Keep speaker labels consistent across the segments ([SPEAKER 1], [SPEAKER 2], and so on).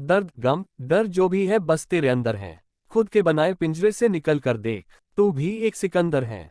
[SPEAKER 1] दर्द, गम, डर जो भी है बस तेरे अंदर है। खुद के बनाए पिंजरे से निकल कर देख, तू भी एक सिकंदर है।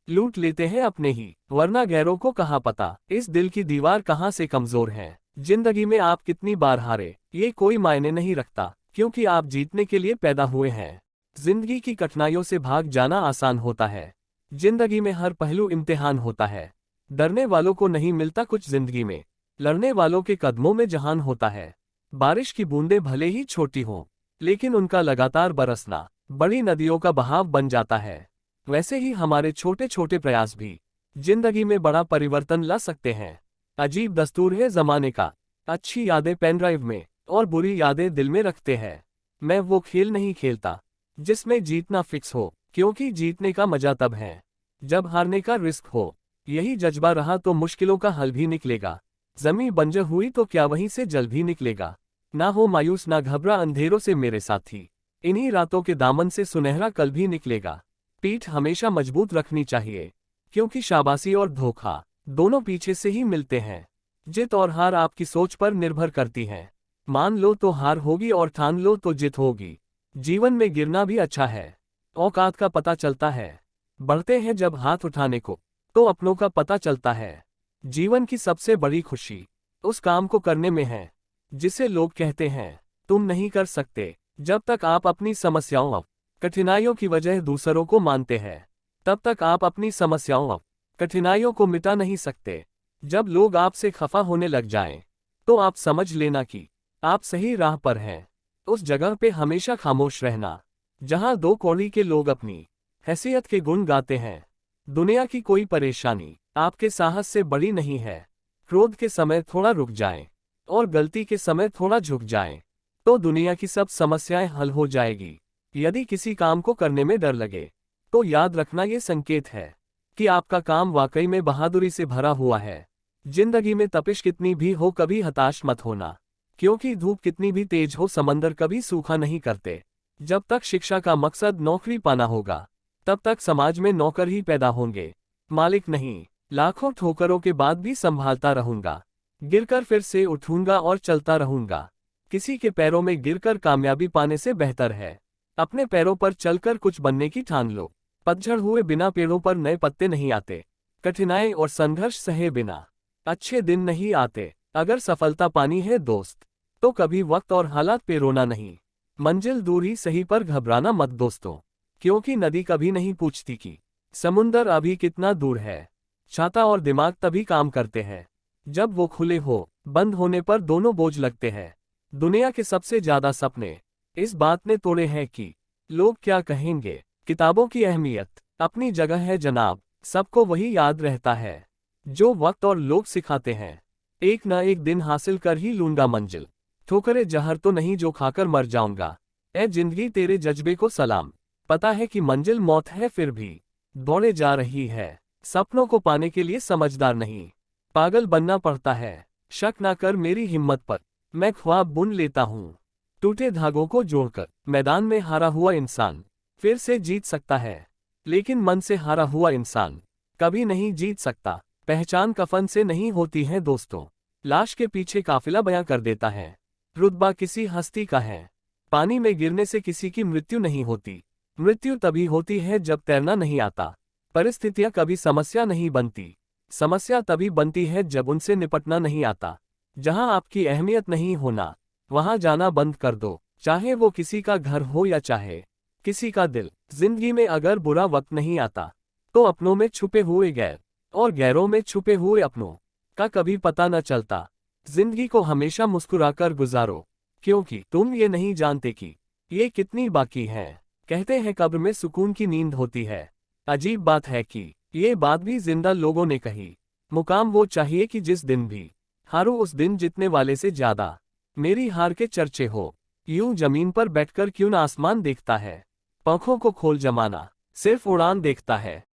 [SPEAKER 1] लूट लेते हैं अपने ही, वरना गैरों को कहाँ पता इस दिल की दीवार कहाँ से कमजोर है। जिंदगी में आप कितनी बार हारे ये कोई मायने नहीं रखता, क्योंकि आप जीतने के लिए पैदा हुए हैं। जिंदगी की कठिनाइयों से भाग जाना आसान होता है। जिंदगी में हर पहलू इम्तिहान होता है। डरने वालों को नहीं मिलता कुछ जिंदगी में, लड़ने वालों के कदमों में जहान होता है। बारिश की बूंदें भले ही छोटी हों, लेकिन उनका लगातार बरसना बड़ी नदियों का बहाव बन जाता है। वैसे ही हमारे छोटे छोटे प्रयास भी जिंदगी में बड़ा परिवर्तन ला सकते हैं। अजीब दस्तूर है जमाने का, अच्छी यादें पेन ड्राइव में और बुरी यादें दिल में रखते हैं। मैं वो खेल नहीं खेलता जिसमें जीतना फिक्स हो, क्योंकि जीतने का मजा तब है जब हारने का रिस्क हो। यही जज्बा रहा तो मुश्किलों का हल भी निकलेगा। जमीन बंजर हुई तो क्या वहीं से जल भी निकलेगा। ना हो मायूस ना घबरा अंधेरों से मेरे साथी, इन्हीं रातों के दामन से सुनहरा कल भी निकलेगा। पीठ हमेशा मजबूत रखनी चाहिए, क्योंकि शाबाशी और धोखा दोनों पीछे से ही मिलते हैं। जित और हार आपकी सोच पर निर्भर करती है। मान लो तो हार होगी और ठान लो तो जित होगी। जीवन में गिरना भी अच्छा है, औकात का पता चलता है। बढ़ते हैं जब हाथ उठाने को, तो अपनों का पता चलता है। जीवन की सबसे बड़ी खुशी उस काम को करने में है जिसे लोग कहते हैं तुम नहीं कर सकते। जब तक आप अपनी समस्याओं कठिनाइयों की वजह दूसरों को मानते हैं, तब तक आप अपनी समस्याओं कठिनाइयों को मिटा नहीं सकते। जब लोग आपसे खफा होने लग जाएं, तो आप समझ लेना कि आप सही राह पर हैं। उस जगह पे हमेशा खामोश रहना जहां दो कौड़ी के लोग अपनी हैसियत के गुण गाते हैं। दुनिया की कोई परेशानी आपके साहस से बड़ी नहीं है। क्रोध के समय थोड़ा रुक जाएं और गलती के समय थोड़ा झुक जाएं, तो दुनिया की सब समस्याएं हल हो जाएगी। यदि किसी काम को करने में डर लगे, तो याद रखना ये संकेत है कि आपका काम वाकई में बहादुरी से भरा हुआ है। जिंदगी में तपिश कितनी भी हो कभी हताश मत होना, क्योंकि धूप कितनी भी तेज हो समंदर कभी सूखा नहीं करते। जब तक शिक्षा का मकसद नौकरी पाना होगा, तब तक समाज में नौकर ही पैदा होंगे, मालिक नहीं। लाखों ठोकरों के बाद भी संभालता रहूंगा, गिरकर फिर से उठूंगा और चलता रहूंगा। किसी के पैरों में गिरकर कामयाबी पाने से बेहतर है अपने पैरों पर चलकर कुछ बनने की ठान लो। पतझड़ हुए बिना पेड़ों पर नए पत्ते नहीं आते। कठिनाई और संघर्ष सहे बिना अच्छे दिन नहीं आते। अगर सफलता पानी है दोस्त, तो कभी वक्त और हालात पे रोना नहीं। मंजिल दूर ही सही पर घबराना मत दोस्तों, क्योंकि नदी कभी नहीं पूछती कि समुंदर अभी कितना दूर है। छाता और दिमाग तभी काम करते हैं जब वो खुले हो, बंद होने पर दोनों बोझ लगते हैं। दुनिया के सबसे ज्यादा सपने इस बात ने तोड़े हैं कि लोग क्या कहेंगे। किताबों की अहमियत अपनी जगह है जनाब, सबको वही याद रहता है जो वक्त और लोग सिखाते हैं। एक न एक दिन हासिल कर ही लूंगा मंजिल, ठोकरे जहर तो नहीं जो खाकर मर जाऊंगा। ए जिंदगी तेरे जज्बे को सलाम, पता है कि मंजिल मौत है फिर भी दौड़े जा रही है। सपनों को पाने के लिए समझदार नहीं, पागल बनना पड़ता है। शक ना कर मेरी हिम्मत पर, मैं ख्वाब बुन लेता हूँ। टूटे धागों को जोड़कर मैदान में हारा हुआ इंसान फिर से जीत सकता है, लेकिन मन से हारा हुआ इंसान कभी नहीं जीत सकता। पहचान कफन से नहीं होती है दोस्तों, लाश के पीछे काफिला बयां कर देता है। रुतबा किसी हस्ती का है, पानी में गिरने से किसी की मृत्यु नहीं होती। मृत्यु तभी होती है जब तैरना नहीं आता। परिस्थितियां कभी समस्या नहीं बनती, समस्या तभी बनती है जब उनसे निपटना नहीं आता। जहां आपकी अहमियत नहीं होना, वहां जाना बंद कर दो, चाहे वो किसी का घर हो या चाहे किसी का दिल। जिंदगी में अगर बुरा वक्त नहीं आता, तो अपनों में छुपे हुए गैर और गैरों में छुपे हुए अपनों का कभी पता न चलता। जिंदगी को हमेशा मुस्कुराकर गुजारो, क्योंकि तुम ये नहीं जानते कि ये कितनी बाकी है। कहते हैं कब्र में सुकून की नींद होती है। अजीब बात है कि ये बात भी जिंदा लोगों ने कही। मुकाम वो चाहिए कि जिस दिन भी हारो उस दिन जीतने वाले से ज्यादा मेरी हार के चर्चे हो। यूं जमीन पर बैठकर क्यों न आसमान देखता है, पंखों को खोल जमाना सिर्फ उड़ान देखता है।